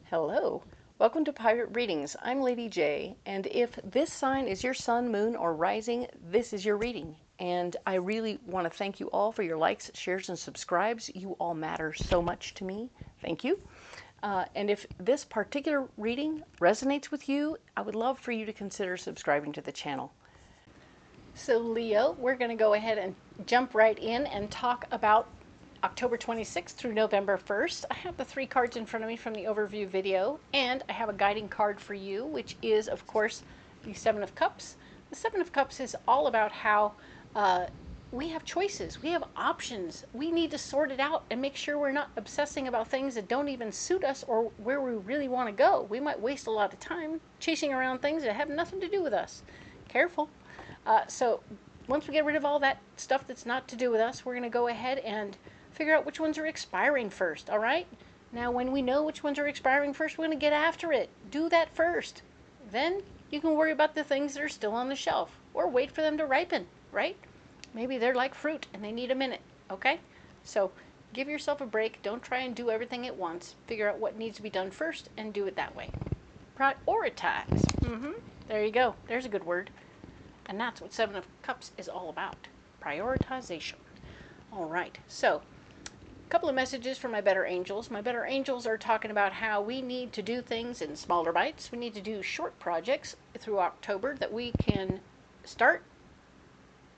Hello, welcome to Pirate Readings. I'm Lady J, and if this sign is your sun, moon, or rising, this is your reading. And I really want to thank you all for your likes, shares, and subscribes. You all matter so much to me. Thank you. And if this particular reading resonates with you, I would love for you to consider subscribing to the channel. So Leo, we're going to go ahead and jump right in and talk about October 26th through November 1st. I have the 3 cards in front of me from the overview video, and I have a guiding card for you, which is, of course, the 7 of Cups. The 7 of Cups is all about how we have choices, we have options. We need to sort it out and make sure we're not obsessing about things that don't even suit us or where we really want to go. We might waste a lot of time chasing around things that have nothing to do with us. Careful. So once we get rid of all that stuff that's not to do with us, we're going to go ahead and figure out which ones are expiring first, all right? Now, when we know which ones are expiring first, we're going to get after it. Do that first. Then you can worry about the things that are still on the shelf, or wait for them to ripen, right? Maybe they're like fruit and they need a minute, okay? So give yourself a break. Don't try and do everything at once. Figure out what needs to be done first and do it that way. Prioritize. There you go. There's a good word. And that's what 7 of Cups is all about. Prioritization. All right, so a couple of messages from my better angels. My better angels are talking about how we need to do things in smaller bites. We need to do short projects through October that we can start,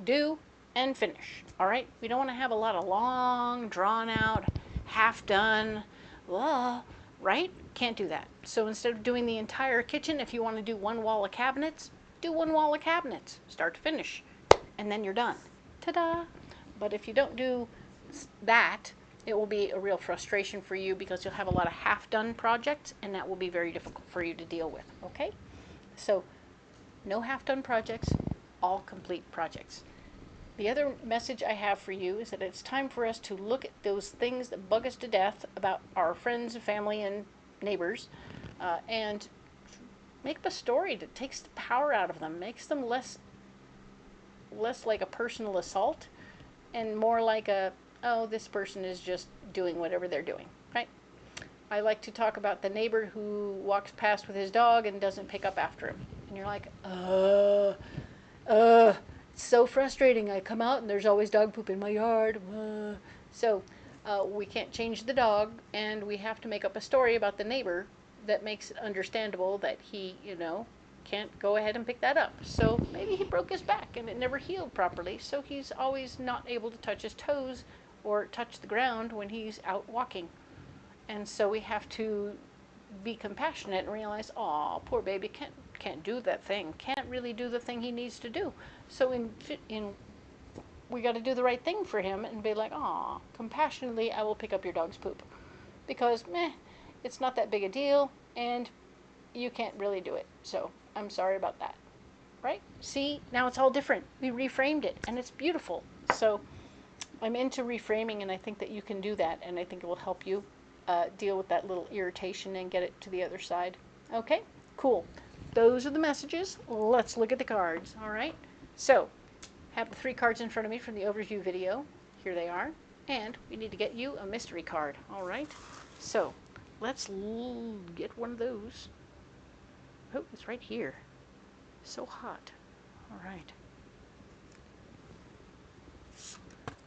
do, and finish. All right, we don't want to have a lot of long, drawn out, half done, right? Can't do that. So instead of doing the entire kitchen, if you want to do one wall of cabinets, do one wall of cabinets, start to finish, and then you're done. Ta-da! But if you don't do that, it will be a real frustration for you because you'll have a lot of half-done projects, and that will be very difficult for you to deal with, okay? So no half-done projects, all complete projects. The other message I have for you is that it's time for us to look at those things that bug us to death about our friends, family, and neighbors, and make up a story that takes the power out of them, makes them less like a personal assault and more like a, oh, this person is just doing whatever they're doing, right? I like to talk about the neighbor who walks past with his dog and doesn't pick up after him. And you're like, it's so frustrating. I come out and there's always dog poop in my yard. So we can't change the dog, and we have to make up a story about the neighbor that makes it understandable that he, can't go ahead and pick that up. So maybe he broke his back and it never healed properly, so he's always not able to touch his toes or touch the ground when he's out walking. And so we have to be compassionate and realize, oh, poor baby can't do that thing, can't really do the thing he needs to do. So we got to do the right thing for him and be like, oh, compassionately, I will pick up your dog's poop, because it's not that big a deal, and you can't really do it. So I'm sorry about that, right? See, now it's all different. We reframed it, and it's beautiful. So I'm into reframing, and I think that you can do that, and I think it will help you deal with that little irritation and get it to the other side. Okay, cool. Those are the messages. Let's look at the cards, all right? So I have the 3 cards in front of me from the overview video. Here they are. And we need to get you a mystery card, all right? So let's get one of those. Oh, it's right here. So hot. All right.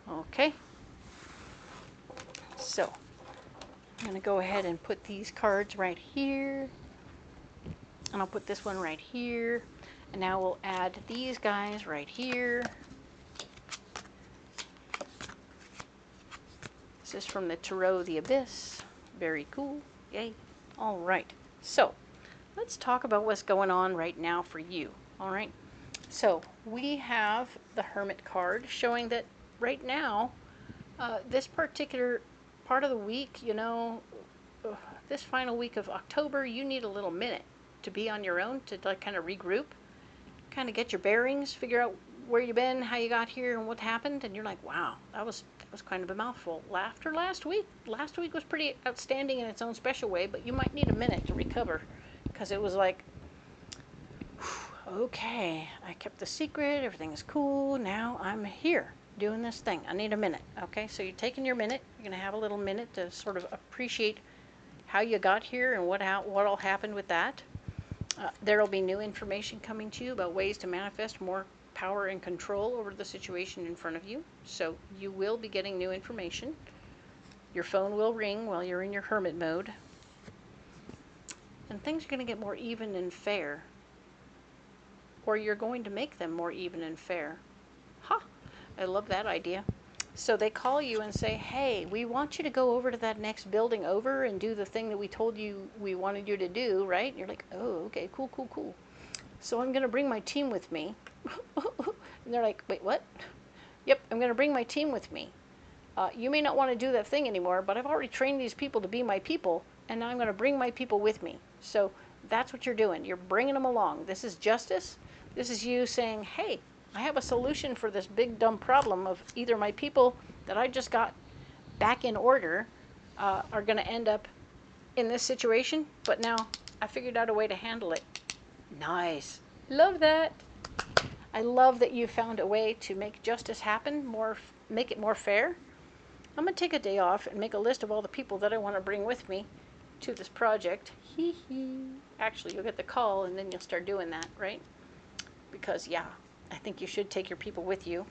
Okay. So I'm going to go ahead and put these cards right here. And I'll put this one right here. And now we'll add these guys right here. This is from the Tarot the Abyss. Very cool. Yay. All right. So let's talk about what's going on right now for you. All right. So we have the Hermit card showing that right now, this particular part of the week, this final week of October, you need a little minute to be on your own, to like kind of regroup, kind of get your bearings, figure out where you've been, how you got here, and what happened. And you're like, wow, that was kind of a mouthful. After last week was pretty outstanding in its own special way, but you might need a minute to recover, because it was like, okay, I kept the secret, everything is cool, now I'm here doing this thing. I need a minute. Okay, so you're taking your minute. You're going to have a little minute to sort of appreciate how you got here and what all happened with that. There will be new information coming to you about ways to manifest more power and control over the situation in front of you. So you will be getting new information. Your phone will ring while you're in your hermit mode. And things are going to get more even and fair. Or you're going to make them more even and fair. Ha! I love that idea. So they call you and say, hey, we want you to go over to that next building over and do the thing that we told you we wanted you to do, right? And you're like, oh, okay, cool, cool, cool. So I'm going to bring my team with me. And they're like, wait, what? Yep, I'm going to bring my team with me. You may not want to do that thing anymore, but I've already trained these people to be my people, and now I'm going to bring my people with me. So that's what you're doing. You're bringing them along. This is justice. This is you saying, hey, I have a solution for this big dumb problem of either my people that I just got back in order are going to end up in this situation, but now I figured out a way to handle it. Nice. Love that. I love that you found a way to make justice happen, make it more fair. I'm going to take a day off and make a list of all the people that I want to bring with me to this project. Hee hee. Actually, you'll get the call and then you'll start doing that, right? Because, yeah, I think you should take your people with you.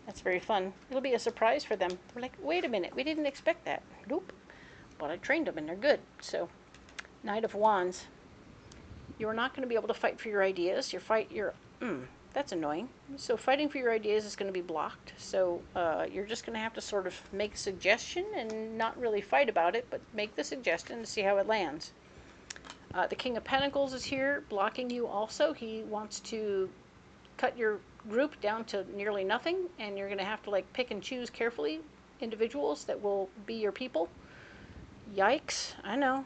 That's very fun. It'll be a surprise for them. They're like, wait a minute, we didn't expect that. Nope. But I trained them and they're good. So, Knight of Wands. You're not going to be able to fight for your ideas. That's annoying. So fighting for your ideas is going to be blocked. So you're just going to have to sort of make a suggestion and not really fight about it, but make the suggestion and see how it lands. The King of Pentacles is here blocking you also. He wants to cut your group down to nearly nothing, and you're going to have to like pick and choose carefully individuals that will be your people. Yikes, I know.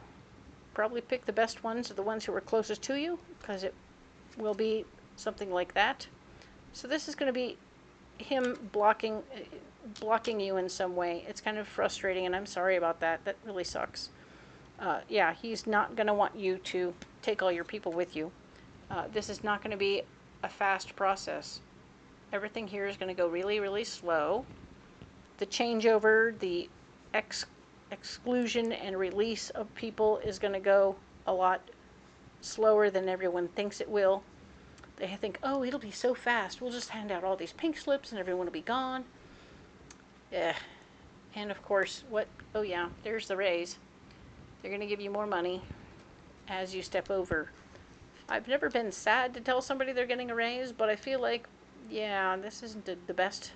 Probably pick the best ones or the ones who are closest to you, because it will be something like that. So this is going to be him blocking you in some way. It's kind of frustrating, and I'm sorry about that. That really sucks. Yeah, he's not going to want you to take all your people with you. This is not going to be a fast process. Everything here is going to go really, really slow. The changeover, the exclusion and release of people is going to go a lot slower than everyone thinks it will. They think, oh, it'll be so fast. We'll just hand out all these pink slips and everyone will be gone. Yeah. And of course, oh yeah, there's the raise. They're going to give you more money as you step over. I've never been sad to tell somebody they're getting a raise, but I feel like, yeah, this isn't the best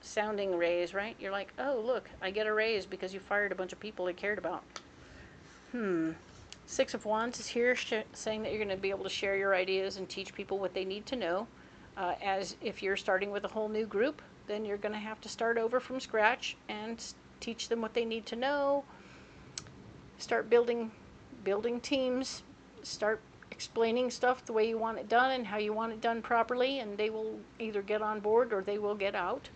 sounding raise, right? You're like, oh, look, I get a raise because you fired a bunch of people I cared about. Six of Wands is here saying that you're going to be able to share your ideas and teach people what they need to know. As if you're starting with a whole new group, then you're going to have to start over from scratch and teach them what they need to know. Start building teams. Start explaining stuff the way you want it done and how you want it done properly, and they will either get on board or they will get out.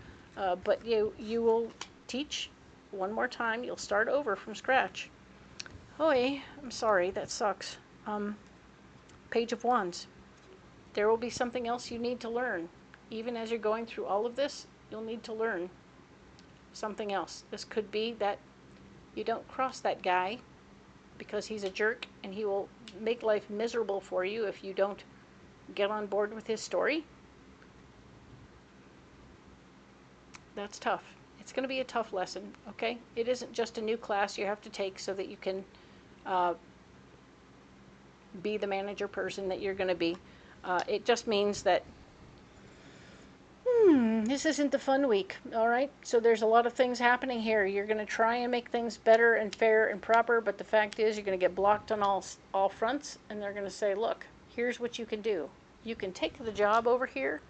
But you will teach one more time. You'll start over from scratch. Oy, I'm sorry, that sucks. Page of Wands. There will be something else you need to learn. Even as you're going through all of this, you'll need to learn something else. This could be that you don't cross that guy because he's a jerk and he will make life miserable for you if you don't get on board with his story. That's tough. It's going to be a tough lesson, okay? It isn't just a new class you have to take so that you can be the manager person that you're going to be. It just means that this isn't the fun week, all right? So there's a lot of things happening here. You're going to try and make things better and fair and proper, but the fact is you're going to get blocked on all fronts, and they're going to say, look, here's what you can do. You can take the job over here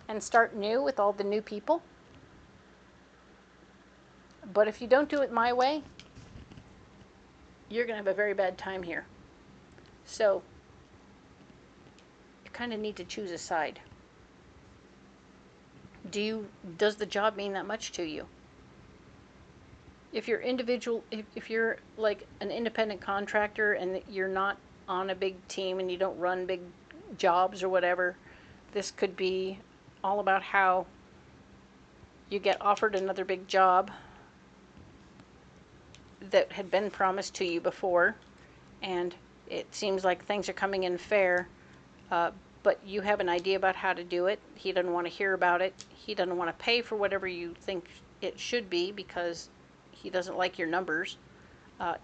and start new with all the new people, but if you don't do it my way, you're going to have a very bad time here. So you kind of need to choose a side. Does the job mean that much to you? If you're if you're like an independent contractor and you're not on a big team and you don't run big jobs or whatever, this could be all about how you get offered another big job that had been promised to you before, and it seems like things are coming in fair, but you have an idea about how to do it. He doesn't want to hear about it. He doesn't want to pay for whatever you think it should be because he doesn't like your numbers,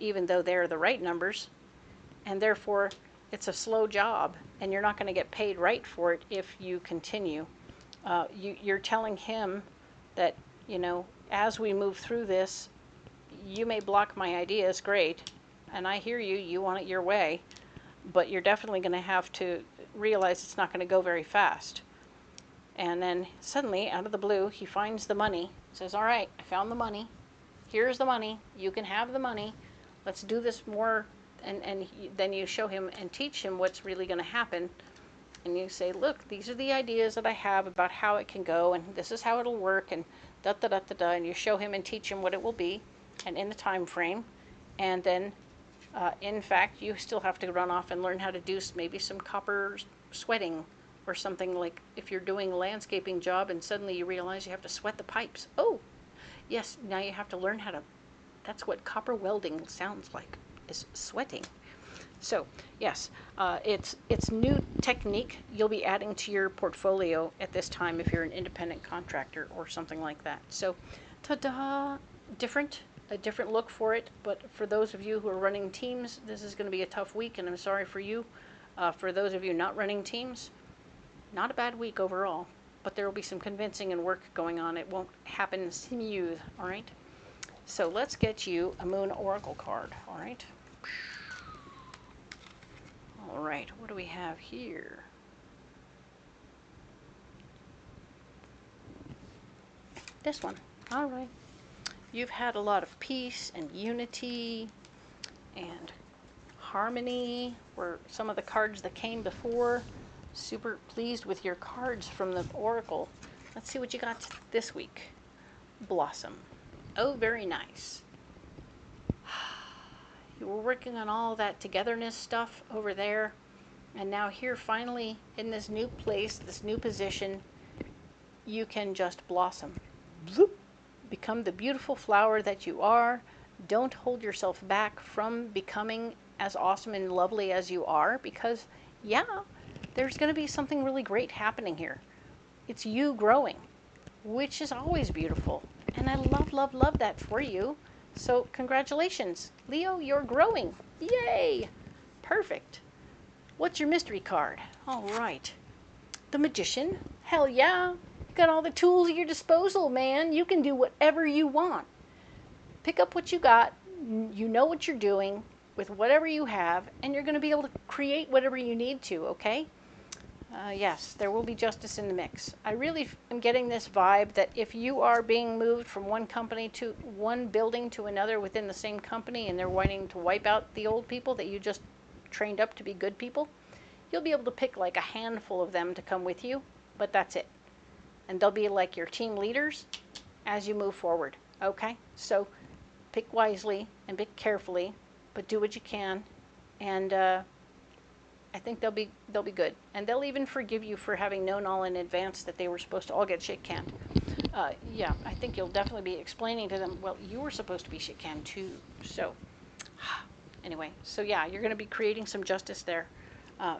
even though they're the right numbers. And therefore, it's a slow job, and you're not going to get paid right for it if you continue. You're telling him that, you know, as we move through this, you may block my ideas, great, and I hear you, you want it your way, but you're definitely going to have to realize it's not going to go very fast. And then suddenly, out of the blue, he finds the money, says, all right, I found the money, here's the money, you can have the money, let's do this more, and then you show him and teach him what's really going to happen. And you say, look, these are the ideas that I have about how it can go, and this is how it'll work, and da-da-da-da-da, and you show him and teach him what it will be, and in the time frame. And then, in fact, you still have to run off and learn how to do maybe some copper sweating, or something like if you're doing a landscaping job and suddenly you realize you have to sweat the pipes. Oh, yes, now you have to learn how to, that's what copper welding sounds like, is sweating. So yes, it's new technique you'll be adding to your portfolio at this time if you're an independent contractor or something like that. So, ta-da! A different look for it. But for those of you who are running teams, this is going to be a tough week, and I'm sorry for you. For those of you not running teams, not a bad week overall. But there will be some convincing and work going on. It won't happen smooth. All right. So let's get you a Moon Oracle card. All right. All right, what do we have here? This one. All right. You've had a lot of peace and unity and harmony were some of the cards that came before. Super pleased with your cards from the Oracle. Let's see what you got this week. Blossom. Oh, very nice. You were working on all that togetherness stuff over there, and now here finally in this new place, this new position, you can just blossom. Bloop. Become the beautiful flower that you are. Don't hold yourself back from becoming as awesome and lovely as you are, because yeah, there's going to be something really great happening here. It's you growing, which is always beautiful, and I love that for you. So congratulations, Leo, you're growing. Yay! Perfect. What's your mystery card? All right. The Magician. Hell yeah. You got all the tools at your disposal, man. You can do whatever you want. Pick up what you got. You know what you're doing with whatever you have, and you're going to be able to create whatever you need to, okay? Yes, there will be justice in the mix. I really am getting this vibe that if you are being moved from one company to one building to another within the same company, and they're wanting to wipe out the old people that you just trained up to be good people, you'll be able to pick like a handful of them to come with you, but that's it. And they'll be like your team leaders as you move forward, okay? So pick wisely and pick carefully, but do what you can, and I think they'll be good, and they'll even forgive you for having known all in advance that they were supposed to all get shit canned. Yeah, I think you'll definitely be explaining to them, well, you were supposed to be shit canned too. So anyway, so yeah, you're going to be creating some justice there.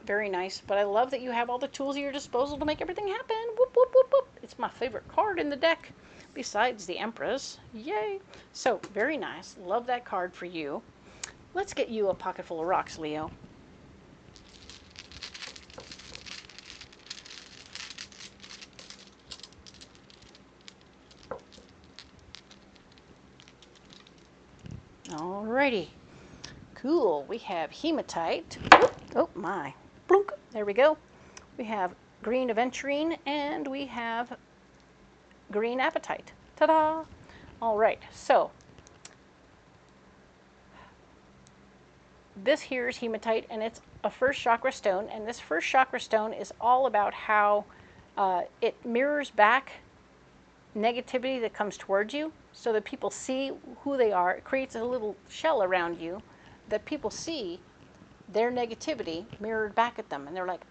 Very nice, but I love that you have all the tools at your disposal to make everything happen. Whoop, whoop, whoop, whoop. It's my favorite card in the deck, besides the Empress. Yay! So very nice. Love that card for you. Let's get you a pocket full of rocks, Leo. Alrighty. Cool. We have hematite. Oh my. Blunk. There we go. We have green aventurine, and we have green apatite. Ta-da! All right. So this here is hematite, and it's a first chakra stone. And this first chakra stone is all about how it mirrors back negativity that comes towards you, so that people see who they are. It creates a little shell around you that people see their negativity mirrored back at them, and they're like,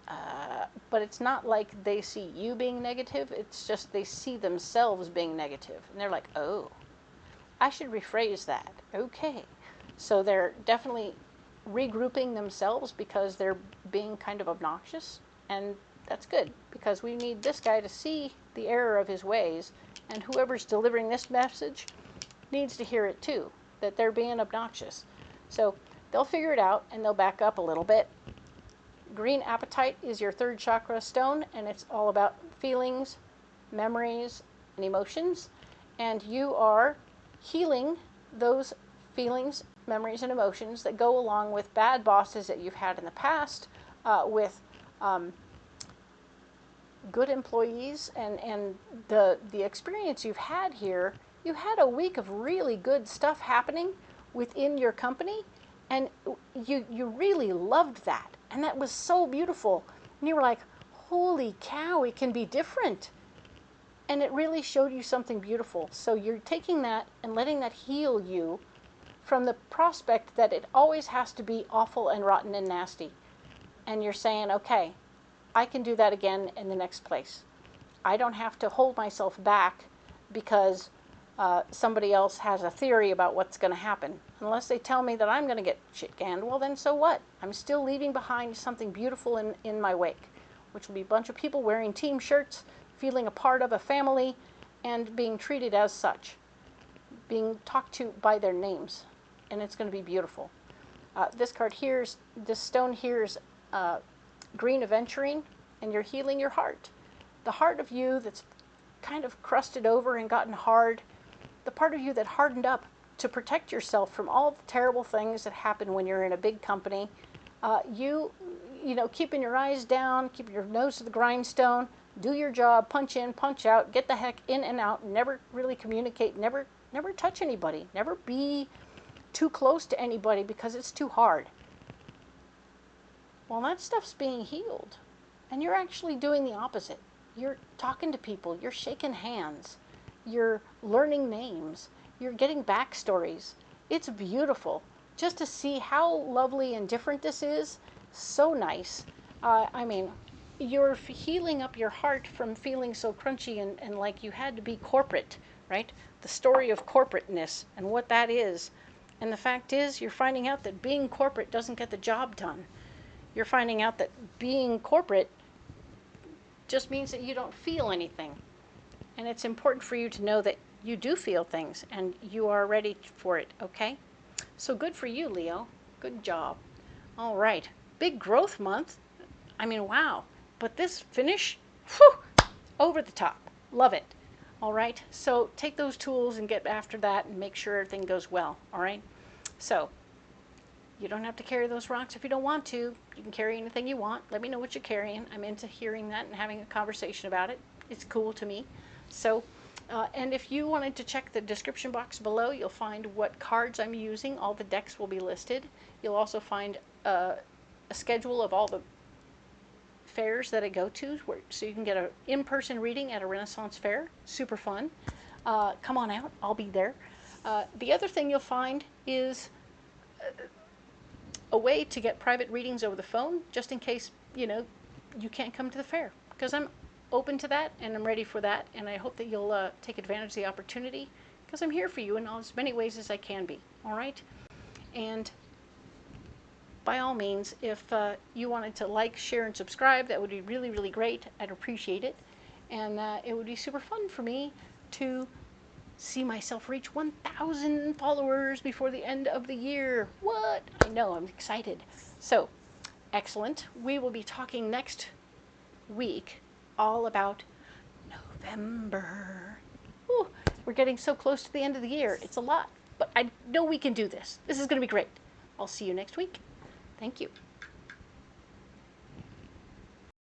but it's not like they see you being negative, it's just they see themselves being negative, and they're like, oh, I should rephrase that. Okay. So they're definitely regrouping themselves because they're being kind of obnoxious. And that's good, because we need this guy to see the error of his ways, and whoever's delivering this message needs to hear it too, that they're being obnoxious. So they'll figure it out and they'll back up a little bit. Green apatite is your third chakra stone, and it's all about feelings, memories, and emotions. And you are healing those feelings, memories, and emotions that go along with bad bosses that you've had in the past, with good employees, and the experience you've had here. You had a week of really good stuff happening within your company, and you really loved that, and that was so beautiful, and you were like, holy cow, it can be different, and it really showed you something beautiful. So you're taking that and letting that heal you from the prospect that it always has to be awful and rotten and nasty, and you're saying, okay, I can do that again in the next place. I don't have to hold myself back because somebody else has a theory about what's going to happen. Unless they tell me that I'm going to get shit canned, well then so what? I'm still leaving behind something beautiful in my wake, which will be a bunch of people wearing team shirts, feeling a part of a family, and being treated as such, being talked to by their names, and it's going to be beautiful. This stone here is green aventurine, and you're healing your heart. The heart of you that's kind of crusted over and gotten hard, the part of you that hardened up to protect yourself from all the terrible things that happen when you're in a big company. You know, keeping your eyes down, keeping your nose to the grindstone, do your job, punch in, punch out, get the heck in and out, never really communicate, never touch anybody, never be too close to anybody because it's too hard. Well, that stuff's being healed, and you're actually doing the opposite. You're talking to people, you're shaking hands, you're learning names, you're getting backstories. It's beautiful just to see how lovely and different this is. So nice. I mean, you're healing up your heart from feeling so crunchy and like you had to be corporate, right? The story of corporateness and what that is. And the fact is, you're finding out that being corporate doesn't get the job done. You're finding out that being corporate just means that you don't feel anything. And it's important for you to know that you do feel things and you are ready for it, okay? So good for you, Leo. Good job. All right. Big growth month. I mean, wow. But this finish, whew, over the top. Love it. All right. So take those tools and get after that and make sure everything goes well. All right. So you don't have to carry those rocks if you don't want to. You can carry anything you want. Let me know what you're carrying. I'm into hearing that and having a conversation about it. It's cool to me. So, and if you wanted to check the description box below, you'll find what cards I'm using. All the decks will be listed. You'll also find a schedule of all the fairs that I go to, so you can get an in-person reading at a Renaissance fair. Super fun. Come on out. I'll be there. The other thing you'll find is a way to get private readings over the phone, just in case, you know, you can't come to the fair, because I'm open to that and I'm ready for that, and I hope that you'll take advantage of the opportunity, because I'm here for you in as many ways as I can be. All right? And by all means, if you wanted to like, share, and subscribe, that would be really, really great. I'd appreciate it. And it would be super fun for me to see myself reach 1,000 followers before the end of the year. What? I know, I'm excited. So, excellent. We will be talking next week all about November. Ooh, we're getting so close to the end of the year. It's a lot, but I know we can do this. This is going to be great. I'll see you next week. Thank you.